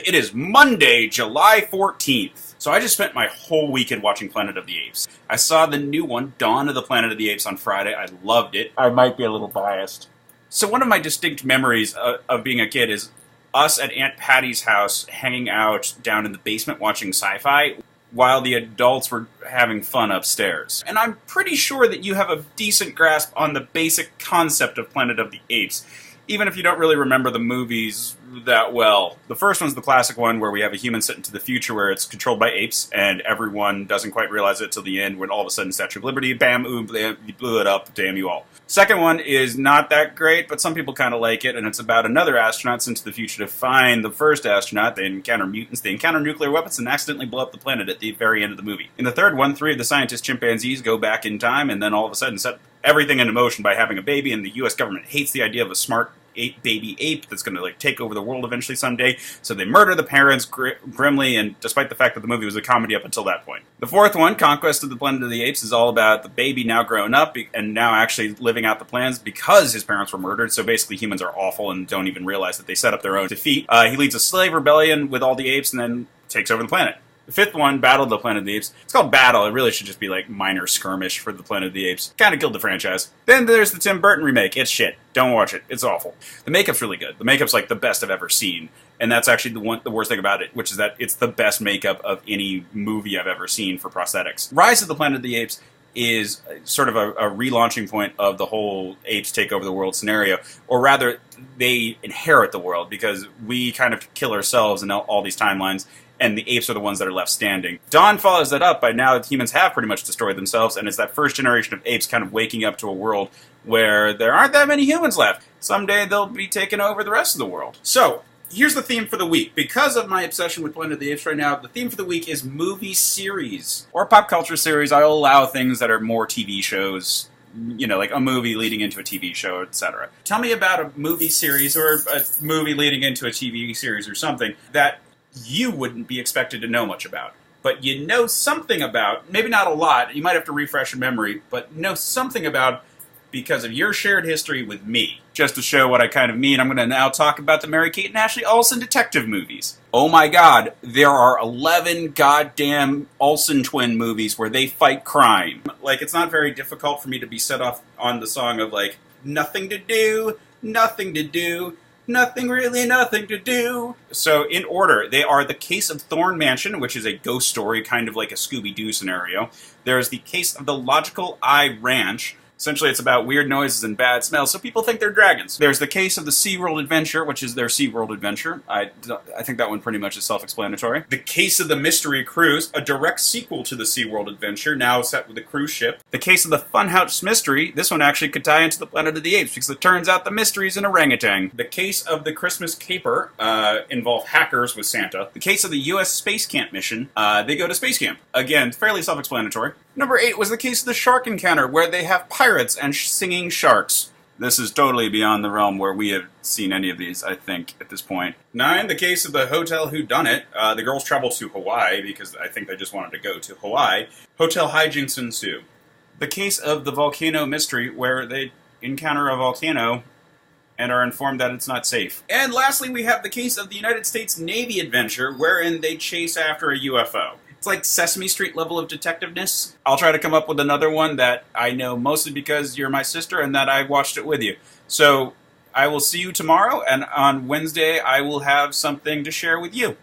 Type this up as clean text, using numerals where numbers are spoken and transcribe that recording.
It is Monday, July 14th. So I just spent my whole weekend watching Planet of the Apes. I saw the new one, Dawn of the Planet of the Apes, on Friday. I loved it. I might be a little biased. So one of my distinct memories of being a kid is us at Aunt Patty's house hanging out down in the basement watching sci-fi while the adults were having fun upstairs. And I'm pretty sure that you have a decent grasp on the basic concept of Planet of the Apes, even if you don't really remember the movies that well. The first one's the classic one where we have a human sent into the future where it's controlled by apes, and everyone doesn't quite realize it till the end when all of a sudden Statue of Liberty, bam, ooh, blam, you blew it up, damn you all. Second one is not that great, but some people kind of like it, and it's about another astronaut sent to the future to find the first astronaut. They encounter mutants, they encounter nuclear weapons, and accidentally blow up the planet at the very end of the movie. In the third one, 3 of the scientist chimpanzees go back in time, and then all of a sudden set everything into motion by having a baby, and the US government hates the idea of a smart baby ape that's going to take over the world eventually someday, so they murder the parents grimly, and despite the fact that the movie was a comedy up until that point. The fourth one, Conquest of the Planet of the Apes, is all about the baby now grown up and now actually living out the plans because his parents were murdered, so basically humans are awful and don't even realize that they set up their own defeat. He leads a slave rebellion with all the apes and then takes over the planet. The fifth one, Battle of the Planet of the Apes. It's called Battle. It really should just be minor skirmish for the Planet of the Apes. Kind of killed the franchise. Then there's the Tim Burton remake. It's shit. Don't watch it. It's awful. The makeup's really good. The makeup's the best I've ever seen. And that's actually the worst thing about it, which is that it's the best makeup of any movie I've ever seen for prosthetics. Rise of the Planet of the Apes is sort of a relaunching point of the whole apes take over the world scenario. Or rather, they inherit the world because we kind of kill ourselves in all these timelines, and the apes are the ones that are left standing. Dawn follows that up by now that humans have pretty much destroyed themselves, and it's that first generation of apes kind of waking up to a world where there aren't that many humans left. Someday they'll be taking over the rest of the world. So, here's the theme for the week. Because of my obsession with Planet of the Apes right now, the theme for the week is movie series. Or pop culture series. I'll allow things that are more TV shows, like a movie leading into a TV show, etc. Tell me about a movie series or a movie leading into a TV series or something that you wouldn't be expected to know much about, but you know something about, maybe not a lot, you might have to refresh your memory, but know something about because of your shared history with me. Just to show what I kind of mean, I'm going to now talk about the Mary-Kate and Ashley Olsen detective movies. Oh my god, there are 11 goddamn Olsen twin movies where they fight crime. It's not very difficult for me to be set off on the song of nothing to do, nothing to do, nothing really, nothing to do. So, in order, they are The Case of Thorn Mansion, which is a ghost story, kind of like a Scooby-Doo scenario. There's The Case of the Logical Eye Ranch. Essentially, it's about weird noises and bad smells, so people think they're dragons. There's The Case of the SeaWorld Adventure, which is their SeaWorld Adventure. I think that one pretty much is self-explanatory. The Case of the Mystery Cruise, a direct sequel to the SeaWorld Adventure, now set with a cruise ship. The Case of the Funhouse Mystery, this one actually could tie into the Planet of the Apes, because it turns out the mystery is an orangutan. The Case of the Christmas Caper involve hackers with Santa. The Case of the U.S. Space Camp mission, they go to space camp. Again, fairly self-explanatory. Number 8 was The Case of the Shark Encounter, where they have pirates and singing sharks. This is totally beyond the realm where we have seen any of these, I think, at this point. 9, The Case of the Hotel Whodunit. The girls travel to Hawaii, because I think they just wanted to go to Hawaii. Hotel hijinks ensue. The Case of the Volcano Mystery, where they encounter a volcano and are informed that it's not safe. And lastly, we have The Case of the United States Navy Adventure, wherein they chase after a UFO. It's like Sesame Street level of detectiveness. I'll try to come up with another one that I know mostly because you're my sister and that I watched it with you. So I will see you tomorrow, and on Wednesday I will have something to share with you.